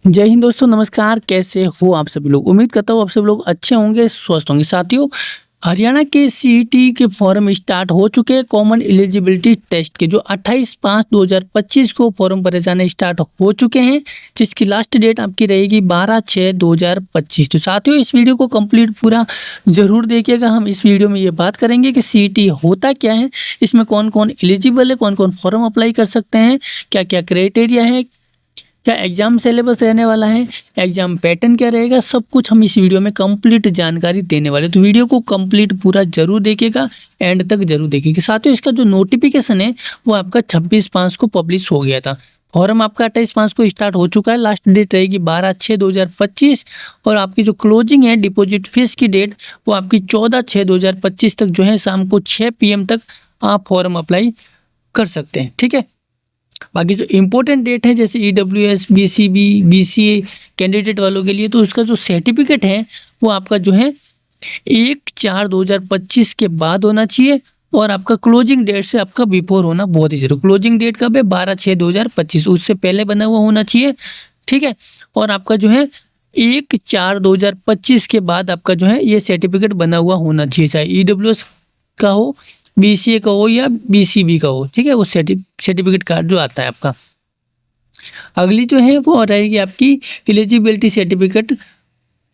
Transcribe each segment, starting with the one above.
जय हिंद दोस्तों, नमस्कार। कैसे हो आप सभी लोग? उम्मीद करता हूँ आप सब लोग अच्छे होंगे, स्वस्थ होंगे। साथियों, हरियाणा के सीईटी के फॉर्म स्टार्ट हो चुके हैं। कॉमन एलिजिबिलिटी टेस्ट के जो 28/5/2025 को फॉर्म भरे जाने स्टार्ट हो चुके हैं, जिसकी लास्ट डेट आपकी रहेगी 12/6/2025। तो साथियों, इस वीडियो को कंप्लीट पूरा जरूर देखिएगा। हम इस वीडियो में ये बात करेंगे कि सीईटी होता क्या है, इसमें कौन कौन एलिजिबल है, कौन कौन फॉर्म अप्लाई कर सकते हैं, क्या क्या क्राइटेरिया है, क्या एग्जाम सिलेबस रहने वाला है, एग्जाम पैटर्न क्या रहेगा, सब कुछ हम इस वीडियो में कंप्लीट जानकारी देने वाले। तो वीडियो को कंप्लीट पूरा जरूर देखिएगा, एंड तक जरूर देखिएगा। साथियों, इसका जो नोटिफिकेशन है वो आपका 26/5 को पब्लिश हो गया था। फॉर्म आपका 28/5 को स्टार्ट हो चुका है। लास्ट डेट रहेगी 12/6/2025 और आपकी जो क्लोजिंग है डिपॉजिट फीस की डेट वो आपकी 14/6/2025 तक जो है शाम को 6 PM तक आप फॉर्म अप्लाई कर सकते हैं। ठीक है, बाकी जो इम्पोर्टेंट डेट है जैसे EWS, BCB, BCA कैंडिडेट वालों के लिए, तो उसका जो सर्टिफिकेट है वो आपका जो है 1/4/2025 के बाद होना चाहिए और आपका क्लोजिंग डेट से आपका बिफोर होना बहुत ही जरूरी। क्लोजिंग डेट कब है? 12/6/2025, उससे पहले बना हुआ होना चाहिए। ठीक है, और आपका जो है 1/4/2025 के बाद आपका जो है ये सर्टिफिकेट बना हुआ होना चाहिए, चाहे EWS का हो, BCA का हो या BCB का हो। ठीक है, वो सर्टिफिकेट कार्ड जो आता है आपका। अगली जो है वो रहेगी आपकी eligibility certificate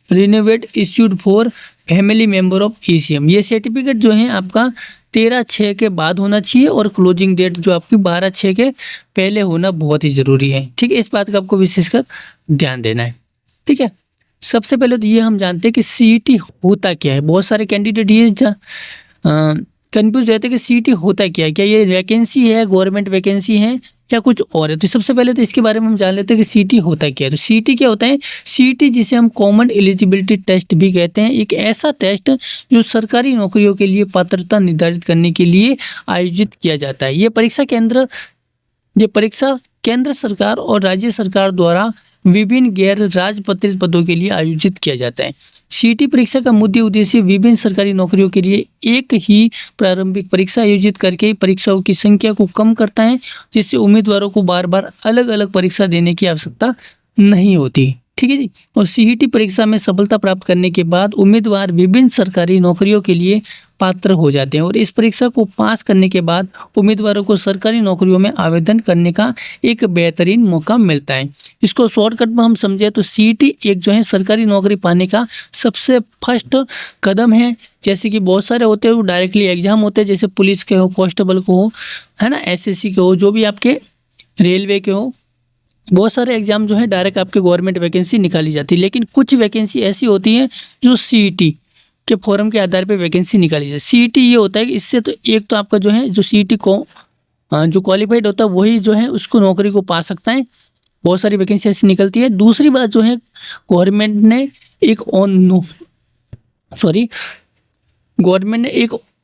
renewed issued for family member of ECM। ये सर्टिफिकेट जो है आपका 13/6 के बाद होना चाहिए और क्लोजिंग डेट जो आपकी 12/6 के पहले होना बहुत ही जरूरी है। ठीक है, इस बात का आपको विशेषकर ध्यान देना है। ठीक है, सबसे पहले तो ये हम जानते हैं कि सीईटी होता क्या है। बहुत सारे कैंडिडेट ये कंफ्यूज रहते हैं कि सीईटी होता क्या है, क्या ये वैकेंसी है, गवर्नमेंट वैकेंसी है, क्या कुछ और है। तो सबसे पहले तो इसके बारे में हम जान लेते हैं कि सीईटी होता क्या है। तो सीईटी क्या होता है? सीईटी जिसे हम कॉमन एलिजिबिलिटी टेस्ट भी कहते हैं, एक ऐसा टेस्ट जो सरकारी नौकरियों के लिए पात्रता निर्धारित करने के लिए आयोजित किया जाता है। ये परीक्षा केंद्र सरकार और राज्य सरकार द्वारा विभिन्न गैर राजपत्रित पदों के लिए आयोजित किया जाता है। सीईटी परीक्षा का मुख्य उद्देश्य विभिन्न सरकारी नौकरियों के लिए एक ही प्रारंभिक परीक्षा आयोजित करके परीक्षाओं की संख्या को कम करता है, जिससे उम्मीदवारों को बार बार अलग अलग परीक्षा देने की आवश्यकता नहीं होती। ठीक है जी। और सीईटी परीक्षा में सफलता प्राप्त करने के बाद उम्मीदवार विभिन्न सरकारी नौकरियों के लिए पात्र हो जाते हैं और इस परीक्षा को पास करने के बाद उम्मीदवारों को सरकारी नौकरियों में आवेदन करने का एक बेहतरीन मौका मिलता है। इसको शॉर्टकट में हम समझे तो सीईटी एक जो है सरकारी नौकरी पाने का सबसे फर्स्ट कदम है। जैसे कि बहुत सारे होते हैं वो डायरेक्टली एग्जाम होते हैं, जैसे पुलिस के हो, कांस्टेबल को हो, है ना, SSC के हो, जो भी आपके रेलवे के हो, बहुत सारे एग्जाम जो है डायरेक्ट आपके गवर्नमेंट वैकेंसी निकाली जाती है। लेकिन कुछ वैकेंसी ऐसी होती हैं जो सीईटी के फॉर्म के आधार पर वैकेंसी निकाली जाती है। सीईटी ये होता है कि इससे तो एक तो आपका जो है जो सीईटी को जो क्वालिफाइड होता है वही जो है उसको नौकरी को पा सकता है। बहुत सारी वैकेंसी ऐसी निकलती है। दूसरी बात जो है गवर्नमेंट ने एक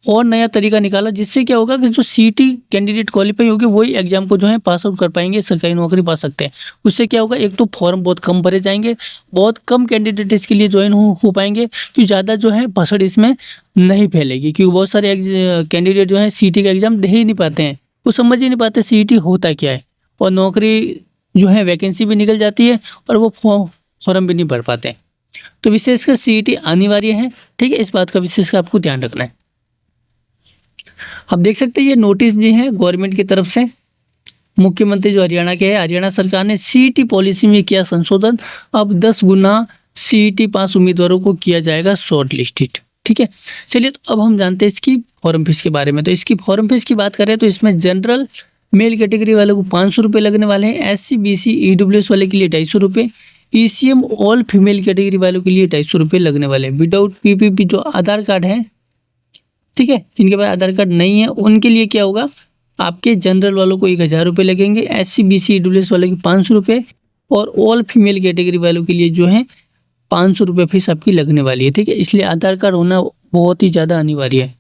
और नया तरीका निकाला, जिससे क्या होगा कि जो सीईटी कैंडिडेट क्वालिफाई होंगे वही एग्जाम को जो है पास आउट कर पाएंगे, सरकारी नौकरी पा सकते हैं। उससे क्या होगा, एक तो फॉर्म बहुत कम भरे जाएंगे, बहुत कम कैंडिडेट इसके लिए ज्वाइन हो पाएंगे, क्योंकि ज़्यादा जो है भसड़ इसमें नहीं फैलेगी। क्योंकि बहुत सारे कैंडिडेट जो है सीईटी का एग्जाम दे ही नहीं पाते हैं, वो समझ ही नहीं पाते सीईटी होता क्या है, और नौकरी जो है वैकेंसी भी निकल जाती है और वो फॉर्म भी नहीं भर पाते। तो विशेषकर सीईटी अनिवार्य है। ठीक है, इस बात का विशेषकर आपको ध्यान रखना है। आप देख सकते हैं ये नोटिस भी है गवर्नमेंट की तरफ से। मुख्यमंत्री जो हरियाणा के हैं, हरियाणा सरकार ने सीईटी पॉलिसी में किया संशोधन। अब 10 गुना सीईटी पास उम्मीदवारों को किया जाएगा शॉर्ट लिस्टेड। ठीक है, चलिए तो अब हम जानते हैं इसकी फॉर्म फीस के बारे में। तो इसकी फॉर्म फीस की बात करें तो इसमें जनरल मेल कैटेगरी वाले को 500 रुपये लगने वाले हैं, SC BC EWS वाले के लिए 250 रुपये, ECM ऑल फीमेल कैटेगरी वालों के लिए 250 रुपये लगने वाले। विदाउट PPP जो आधार कार्ड है, ठीक है, जिनके पास आधार कार्ड नहीं है उनके लिए क्या होगा, आपके जनरल वालों को 1000 रुपये लगेंगे, SC BC EWS वाले के 500 रुपये और ऑल फीमेल कैटेगरी वालों के लिए जो है 500 रुपये फीस आपकी लगने वाली है। ठीक है, इसलिए आधार कार्ड होना बहुत ही ज़्यादा अनिवार्य है।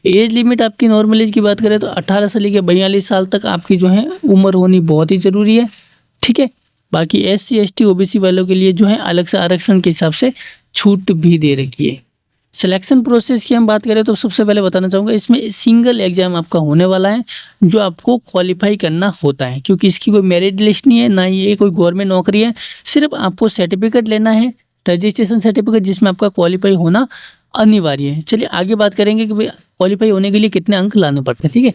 एज लिमिट आपकी नॉर्मल एज की बात करें तो 18 से लेकर 42 साल तक आपकी जो है उम्र होनी बहुत ही ज़रूरी है। ठीक है, बाकी SC ST OBC वालों के लिए जो है अलग से आरक्षण के हिसाब से छूट भी दे रखी है। सिलेक्शन प्रोसेस की हम बात करें तो सबसे पहले बताना चाहूँगा, इसमें सिंगल एग्जाम आपका होने वाला है जो आपको क्वालिफाई करना होता है, क्योंकि इसकी कोई मेरिट लिस्ट नहीं है, ना ही ये कोई गवर्नमेंट नौकरी है। सिर्फ आपको सर्टिफिकेट लेना है, रजिस्ट्रेशन सर्टिफिकेट, जिसमें आपका क्वालिफाई होना अनिवार्य है। चलिए आगे बात करेंगे कि भाई क्वालिफाई होने के लिए कितने अंक लाने पड़ते हैं। ठीक है,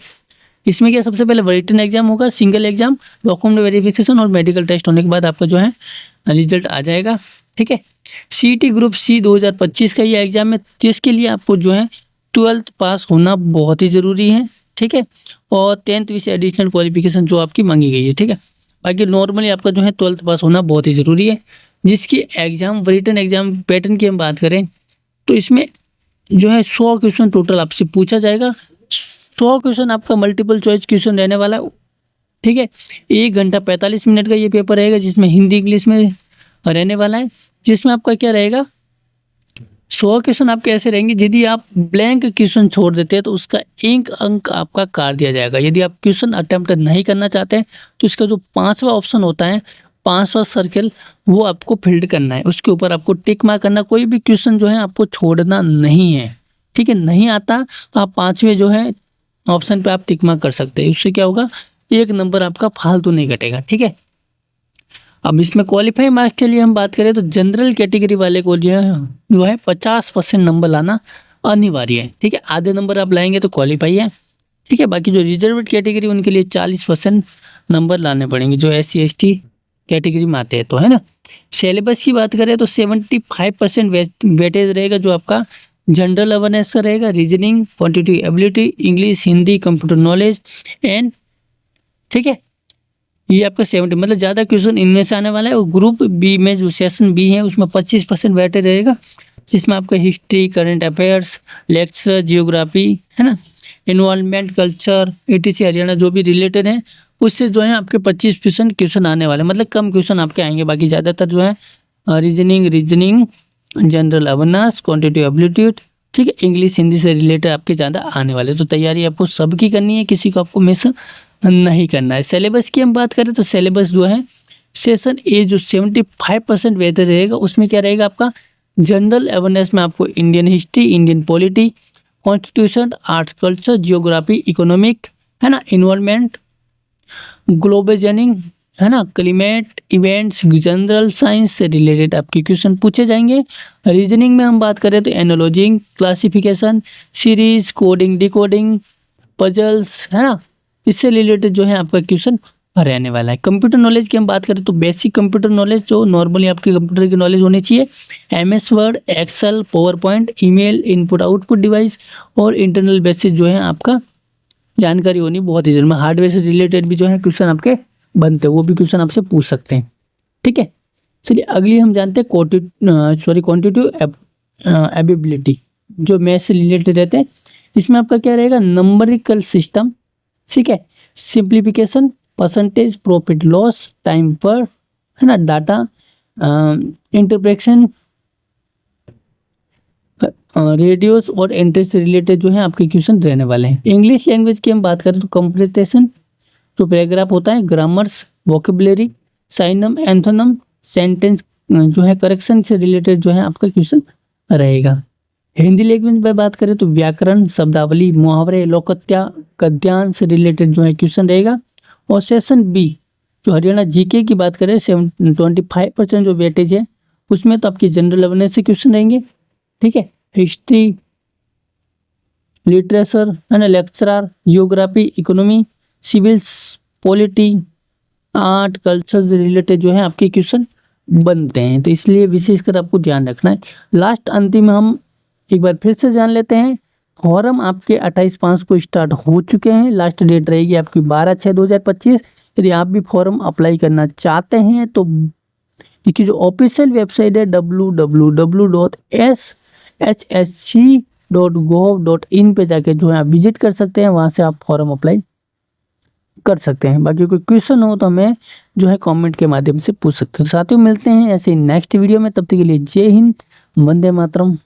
इसमें क्या सबसे पहले रिटन एग्जाम होगा, सिंगल एग्जाम, डॉक्यूमेंट वेरिफिकेशन और मेडिकल टेस्ट होने के बाद आपका जो है रिजल्ट आ जाएगा। ठीक है, सीईटी ग्रुप सी 2025 का ये एग्जाम है, जिसके लिए आपको जो है 12th पास होना बहुत ही ज़रूरी है। ठीक है, और 10th विषय एडिशनल क्वालिफिकेशन जो आपकी मांगी गई है। ठीक है, बाकी नॉर्मली आपका जो है 12th पास होना बहुत ही ज़रूरी है। जिसकी एग्जाम रिटन एग्जाम पैटर्न की हम बात करें तो इसमें जो है 100 क्वेश्चन टोटल आपसे पूछा जाएगा। 100 क्वेश्चन आपका मल्टीपल चॉइस क्वेश्चन रहने वाला है। ठीक है, 1 घंटा 45 मिनट का ये पेपर रहेगा, जिसमें हिंदी इंग्लिश में रहने वाला है। जिसमें आपका क्या रहेगा, 100 क्वेश्चन आपके ऐसे रहेंगे, यदि आप ब्लैंक क्वेश्चन छोड़ देते हैं तो उसका 1 अंक आपका काट दिया जाएगा। यदि आप क्वेश्चन अटेम्प्ट नहीं करना चाहते हैं तो इसका जो 5वां ऑप्शन होता है, 5वां सर्कल, वो आपको फिल्ड करना है, उसके ऊपर आपको टिक मार्क करना। कोई भी क्वेश्चन जो है आपको छोड़ना नहीं है। ठीक है, नहीं आता तो आप 5वें जो है ऑप्शन पे आप टिक मार्क कर सकते हैं। उससे क्या होगा, 1 नंबर आपका फालतू नहीं कटेगा। ठीक है, अब इसमें क्वालिफाई मार्क्स के लिए हम बात करें तो जनरल कैटेगरी वाले को जो है 50% नंबर लाना अनिवार्य है। ठीक है, आधे नंबर आप लाएंगे तो क्वालिफाई है। ठीक है, बाकी जो रिजर्व्ड कैटेगरी उनके लिए 40% नंबर लाने पड़ेंगे, जो SC/ST कैटेगरी में आते हैं तो, है ना। सिलेबस की बात करें तो 75% वेटेज रहेगा जो आपका जनरल अवेयरनेस का रहेगा, reasoning, quantitative ability, English, Hindi, computer knowledge and, ठीक है, ये आपका 70 मतलब ज़्यादा क्वेश्चन इनमें से आने वाला है। और ग्रुप बी में जो सेशन बी है उसमें 25% वेटेज रहेगा, जिसमें आपका history, current affairs, lecture, geography, है ना, इन्वायरमेंट, कल्चर, ETC हरियाणा जो भी रिलेटेड है उससे जो है आपके 25% क्वेश्चन आने वाले, मतलब कम क्वेश्चन आपके आएंगे। बाकी ज़्यादातर जो है रीजनिंग, जनरल अवेयरनेस, क्वांटिटेटिव एबिलिट्यूड, ठीक है, इंग्लिश, हिंदी से रिलेटेड आपके ज़्यादा आने वाले। तो तैयारी आपको सबकी करनी है, किसी को आपको मिस नहीं करना है। सिलेबस की हम बात करें तो सिलेबस जो है सेशन ए जो 75% वेटेज रहेगा, उसमें क्या रहेगा आपका जनरल अवेयरनेस में आपको Indian history, Indian polity, constitution, arts, culture, geography, economic, है ना, इन्वायरमेंट, ग्लोबलाइजेशन, है ना, क्लाइमेट, इवेंट्स, जनरल साइंस से रिलेटेड आपके क्वेश्चन पूछे जाएंगे। रीजनिंग में हम बात करें तो analogy, classification, series, coding, decoding, puzzles, है ना, इससे रिलेटेड जो है आपका क्वेश्चन रहने वाला है। कंप्यूटर नॉलेज की हम बात करें तो बेसिक कंप्यूटर नॉलेज जो नॉर्मली आपकी कंप्यूटर की नॉलेज होनी चाहिए, MS word, excel, power point, email, input output device और इंटरनल बेसिस जो है आपका जानकारी होनी बहुत ही जरूरी है। हार्डवेयर से रिलेटेड भी जो है क्वेश्चन आपके बनते हैं, वो भी क्वेश्चन आपसे पूछ सकते हैं। ठीक है, चलिए अगली हम जानते हैं क्वांटिटेटिव एबिलिटी जो मैथ से रिलेटेड रहते हैं। इसमें आपका क्या रहेगा, नंबरिकल सिस्टम, ठीक है, simplification, percentage, profit loss, time पर, है ना, डाटा इंटरप्रेशन, रेडियोस और एंट्री से रिलेटेड जो है आपके क्वेश्चन रहने वाले हैं। इंग्लिश लैंग्वेज की हम बात करें तो कंप्लीटेशन जो पैराग्राफ होता है, ग्रामर्स, वोकेबुलरी, साइनम, एंथोनम, सेंटेंस जो है करेक्शन से रिलेटेड जो है आपका क्वेश्चन रहेगा। हिंदी लैंग्वेज में बात करें तो व्याकरण, शब्दावली, मुहावरे, लोकत्या, गद्यांश से रिलेटेड जो है क्वेश्चन रहेगा। और सेशन बी जो हरियाणा GK की बात करें 25% जो वेटेज है उसमें तो आपकी जनरल अवेयरनेस से क्वेश्चन रहेंगे। ठीक है, हिस्ट्री, लिटरेचर, है ना, lecturer, geography, economy, civils, polity, art, culture से रिलेटेड जो है आपके क्वेश्चन बनते हैं, तो इसलिए विशेषकर आपको ध्यान रखना है। लास्ट अंतिम हम एक बार फिर से जान लेते हैं, फॉर्म आपके 28/5 को स्टार्ट हो चुके हैं। लास्ट डेट रहेगी आपकी 12/6/2025। यदि आप भी फॉर्म अप्लाई करना चाहते हैं तो इसकी जो ऑफिशियल वेबसाइट है www.shsc.gov.in पे जाके जो है आप विजिट कर सकते हैं, वहाँ से आप फॉर्म अप्लाई कर सकते हैं। बाकी कोई क्वेश्चन हो तो हमें जो है कमेंट के माध्यम से पूछ सकते हैं। साथियों मिलते हैं ऐसे नेक्स्ट वीडियो में, तब तक के लिए जय हिंद, वंदे मातरम।